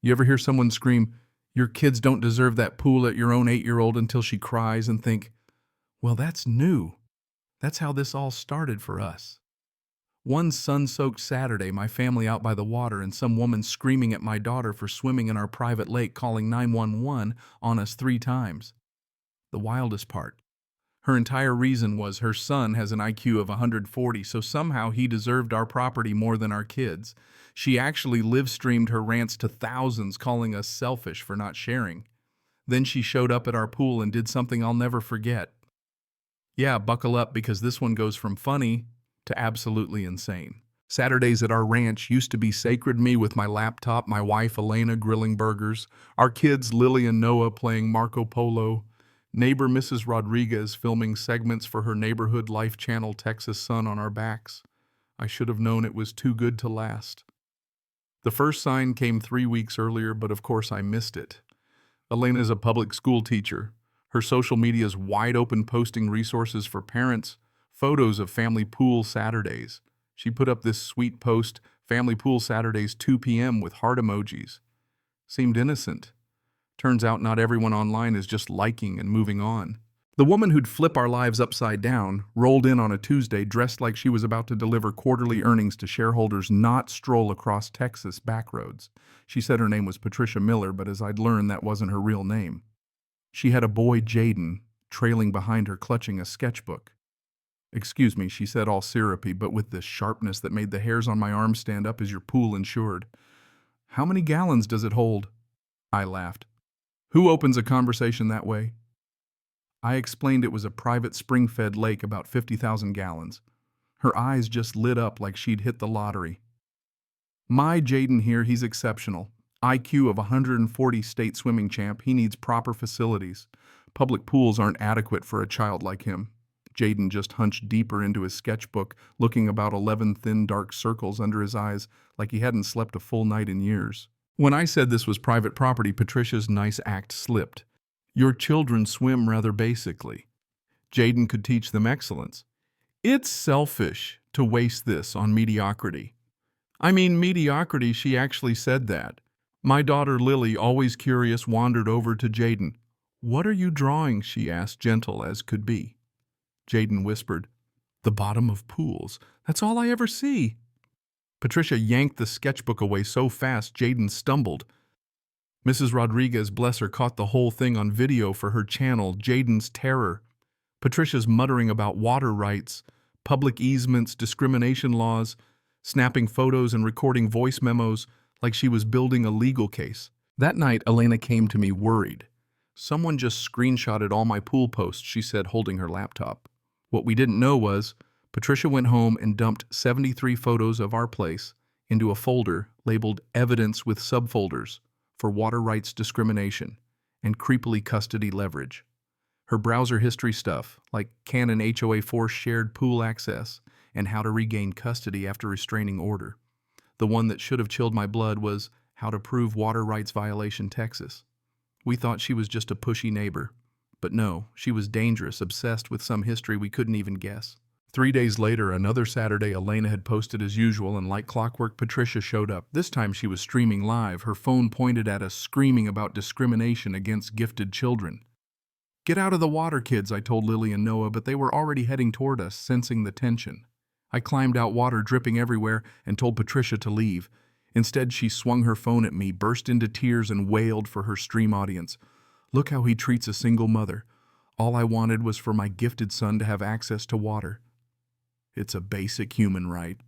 You ever hear someone scream, "Your kids don't deserve that pool at your own 8-year-old," until she cries and think, well, that's new. That's how this all started for us. One sun-soaked Saturday, my family out by the water and some woman screaming at my daughter for swimming in our private lake, calling 911 on us 3 times. The wildest part, her entire reason was her son has an IQ of 140, so somehow he deserved our property more than our kids. She actually live-streamed her rants to thousands, calling us selfish for not sharing. Then she showed up at our pool and did something I'll never forget. Yeah, buckle up, because this one goes from funny to absolutely insane. Saturdays at our ranch used to be sacred. Me with my laptop, my wife Elena grilling burgers, our kids Lily and Noah playing Marco Polo, neighbor Mrs. Rodriguez filming segments for her neighborhood Life Channel Texas Sun on our backs. I should have known it was too good to last. The first sign came 3 weeks earlier, but of course I missed it. Elena is a public school teacher. Her social media is wide open, posting resources for parents, photos of family pool Saturdays. She put up this sweet post, "Family pool Saturdays 2 p.m. with heart emojis." Seemed innocent. Turns out not everyone online is just liking and moving on. The woman who'd flip our lives upside down rolled in on a Tuesday dressed like she was about to deliver quarterly earnings to shareholders, not stroll across Texas backroads. She said her name was Patricia Miller, but as I'd learned, that wasn't her real name. She had a boy, Jaden, trailing behind her, clutching a sketchbook. "Excuse me," she said, all syrupy, but with this sharpness that made the hairs on my arms stand up. "Is your pool insured?" "How many gallons does it hold?" I laughed. "Who opens a conversation that way?" I explained it was a private spring-fed lake, about 50,000 gallons. Her eyes just lit up like she'd hit the lottery. "My Jaden here, he's exceptional. IQ of 140, state swimming champ. He needs proper facilities. Public pools aren't adequate for a child like him." Jaden just hunched deeper into his sketchbook, looking about 11 thin dark circles under his eyes, like he hadn't slept a full night in years. When I said this was private property, Patricia's nice act slipped. "Your children swim rather basically. Jaden could teach them excellence. It's selfish to waste this on mediocrity." I mean, mediocrity, she actually said that. My daughter Lily, always curious, wandered over to Jaden. "What are you drawing?" she asked, gentle as could be. Jaden whispered, "The bottom of pools. That's all I ever see." Patricia yanked the sketchbook away so fast Jaden stumbled. Mrs. Rodriguez, bless her, caught the whole thing on video for her channel, Jaden's Terror. Patricia's muttering about water rights, public easements, discrimination laws, snapping photos and recording voice memos like she was building a legal case. That night, Elena came to me worried. "Someone just screenshotted all my pool posts," she said, holding her laptop. What we didn't know was Patricia went home and dumped 73 photos of our place into a folder labeled Evidence with subfolders for water rights discrimination and creepily custody leverage. Her browser history stuff, like can an HOA force shared pool access and how to regain custody after restraining order. The one that should have chilled my blood was how to prove water rights violation Texas. We thought she was just a pushy neighbor. But no, she was dangerous, obsessed with some history we couldn't even guess. 3 days later, another Saturday, Elena had posted as usual, and like clockwork, Patricia showed up. This time she was streaming live, her phone pointed at us, screaming about discrimination against gifted children. "Get out of the water, kids," I told Lily and Noah, but they were already heading toward us, sensing the tension. I climbed out, water dripping everywhere, and told Patricia to leave. Instead, she swung her phone at me, burst into tears, and wailed for her stream audience. "Look how he treats a single mother. All I wanted was for my gifted son to have access to water. It's a basic human right."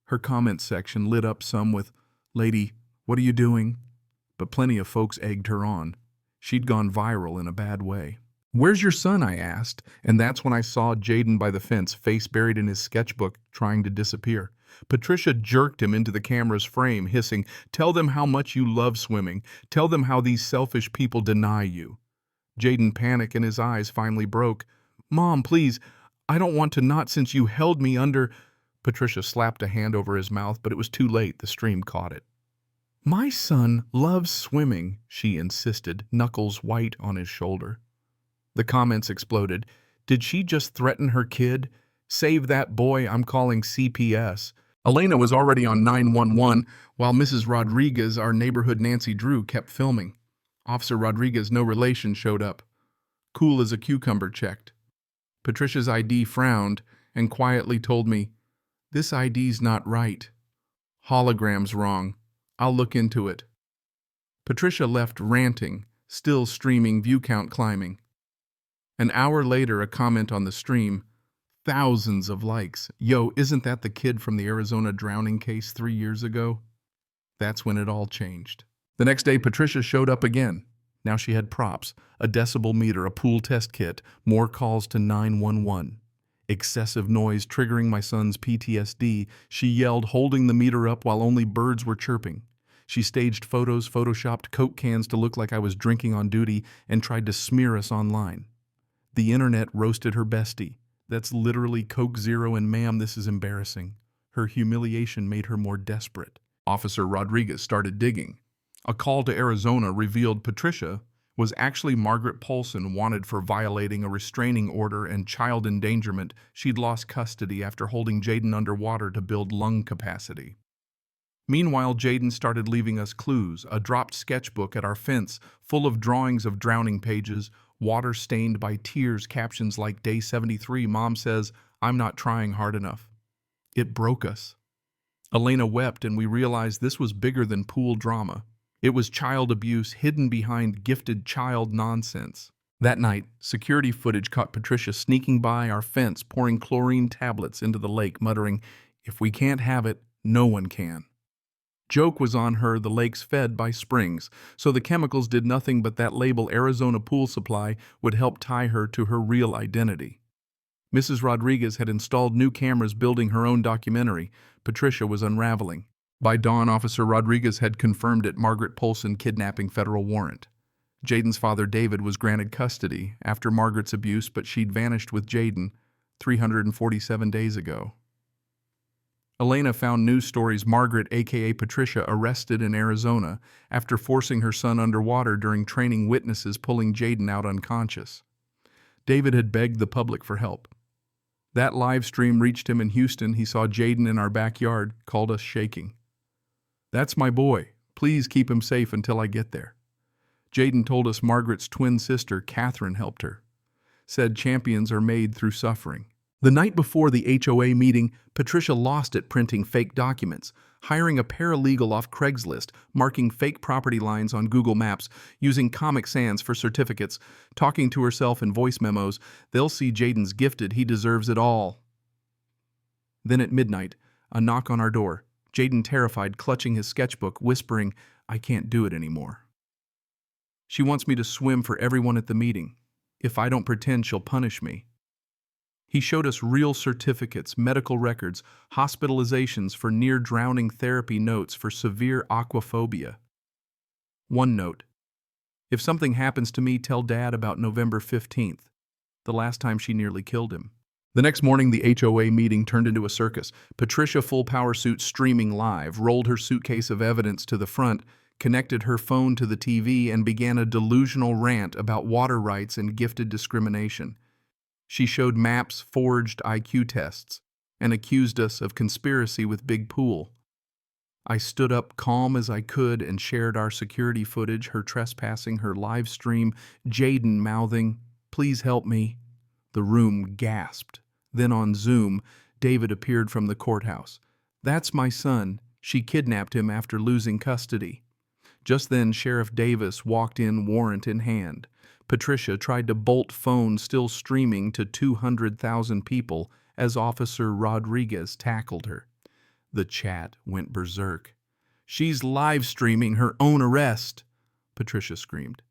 Her comment section lit up, some with, "Lady, what are you doing?" But plenty of folks egged her on. She'd gone viral in a bad way. "Where's your son?" I asked, and that's when I saw Jaden by the fence, face buried in his sketchbook, trying to disappear. Patricia jerked him into the camera's frame, hissing, "Tell them how much you love swimming. Tell them how these selfish people deny you." Jaden panicked and his eyes finally broke. "Mom, please, I don't want to, not since you held me under." Patricia slapped a hand over his mouth, but it was too late. The stream caught it. "My son loves swimming," she insisted, knuckles white on his shoulder. The comments exploded. "Did she just threaten her kid? Save that boy, I'm calling CPS." Elena was already on 911 while Mrs. Rodriguez, our neighborhood Nancy Drew, kept filming. Officer Rodriguez, no relation, showed up. Cool as a cucumber, checked. Patricia's ID frowned and quietly told me, "This ID's not right. Hologram's wrong. I'll look into it." Patricia left ranting, still streaming, view count climbing. An hour later, a comment on the stream, thousands of likes. "Yo, isn't that the kid from the Arizona drowning case 3 years ago?" That's when it all changed. The next day, Patricia showed up again. Now she had props, a decibel meter, a pool test kit, more calls to 911. Excessive noise triggering my son's PTSD, she yelled, holding the meter up while only birds were chirping. She staged photos, photoshopped Coke cans to look like I was drinking on duty, and tried to smear us online. The internet roasted her bestie. "That's literally Coke Zero, and ma'am, this is embarrassing." Her humiliation made her more desperate. Officer Rodriguez started digging. A call to Arizona revealed Patricia was actually Margaret Polson, wanted for violating a restraining order and child endangerment. She'd lost custody after holding Jaden underwater to build lung capacity. Meanwhile, Jaden started leaving us clues, a dropped sketchbook at our fence full of drawings of drowning pages, water stained by tears, captions like "Day 73, Mom says, I'm not trying hard enough." It broke us. Elena wept, and we realized this was bigger than pool drama. It was child abuse hidden behind gifted child nonsense. That night, security footage caught Patricia sneaking by our fence, pouring chlorine tablets into the lake, muttering, "If we can't have it, no one can." Joke was on her, the lake's fed by springs, so the chemicals did nothing but that label Arizona Pool Supply would help tie her to her real identity. Mrs. Rodriguez had installed new cameras, building her own documentary. Patricia was unraveling. By dawn, Officer Rodriguez had confirmed it, Margaret Polson kidnapping federal warrant. Jaden's father, David, was granted custody after Margaret's abuse, but she'd vanished with Jaden 347 days ago. Elena found news stories Margaret, aka Patricia, arrested in Arizona after forcing her son underwater during training witnesses, pulling Jaden out unconscious. David had begged the public for help. That live stream reached him in Houston. He saw Jaden in our backyard, called us shaking. "That's my boy. Please keep him safe until I get there." Jaden told us Margaret's twin sister, Catherine, helped her. Said champions are made through suffering. The night before the HOA meeting, Patricia lost it printing fake documents, hiring a paralegal off Craigslist, marking fake property lines on Google Maps, using Comic Sans for certificates, talking to herself in voice memos. "They'll see Jaden's gifted. He deserves it all." Then at midnight, a knock on our door. Jaden, terrified, clutching his sketchbook, whispering, "I can't do it anymore. She wants me to swim for everyone at the meeting. If I don't pretend, she'll punish me." He showed us real certificates, medical records, hospitalizations for near-drowning, therapy notes for severe aquaphobia. One note: "If something happens to me, tell Dad about November 15th, the last time she nearly killed him." The next morning, the HOA meeting turned into a circus. Patricia, full power suit, streaming live, rolled her suitcase of evidence to the front, connected her phone to the TV, and began a delusional rant about water rights and gifted discrimination. She showed maps, forged IQ tests, and accused us of conspiracy with Big Pool. I stood up calm as I could and shared our security footage, her trespassing, her live stream, Jaden mouthing, "Please help me." The room gasped. Then on Zoom, David appeared from the courthouse. "That's my son. She kidnapped him after losing custody." Just then, Sheriff Davis walked in, warrant in hand. Patricia tried to bolt phone, still streaming to 200,000 people, as Officer Rodriguez tackled her. The chat went berserk. "She's live streaming her own arrest," Patricia screamed.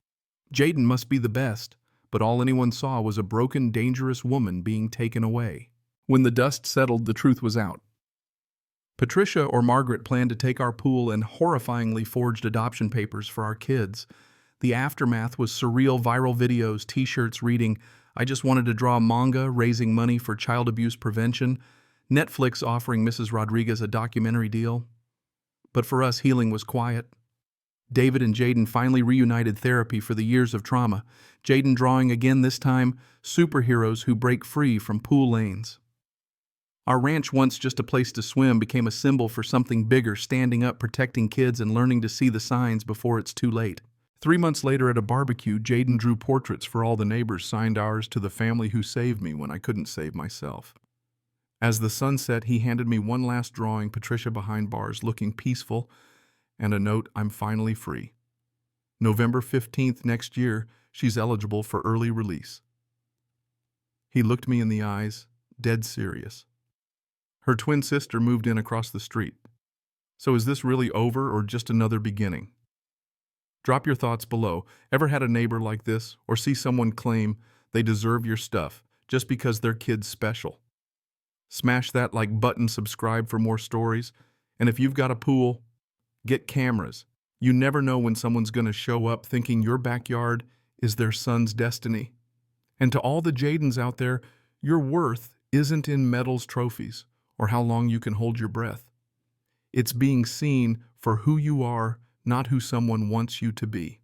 "Jaden must be the best," but all anyone saw was a broken, dangerous woman being taken away. When the dust settled, the truth was out. Patricia or Margaret planned to take our pool and horrifyingly forged adoption papers for our kids. The aftermath was surreal: viral videos, t-shirts reading, "I just wanted to draw manga, raising money for child abuse prevention," Netflix offering Mrs. Rodriguez a documentary deal. But for us, healing was quiet. David and Jaden finally reunited, therapy for the years of trauma. Jaden drawing again, this time superheroes who break free from pool lanes. Our ranch, once just a place to swim, became a symbol for something bigger, standing up, protecting kids, and learning to see the signs before it's too late. 3 months later at a barbecue, Jaden drew portraits for all the neighbors, signed ours to the family who saved me when I couldn't save myself. As the sun set, he handed me one last drawing, Patricia behind bars, looking peaceful, and a note, "I'm finally free. November 15th next year, she's eligible for early release." He looked me in the eyes, dead serious. Her twin sister moved in across the street. So is this really over or just another beginning? Drop your thoughts below. Ever had a neighbor like this, or see someone claim they deserve your stuff just because their kid's special? Smash that like button, subscribe for more stories, and if you've got a pool, get cameras. You never know when someone's going to show up thinking your backyard is their son's destiny. And to all the Jadens out there, your worth isn't in medals, trophies, or how long you can hold your breath. It's being seen for who you are, not who someone wants you to be.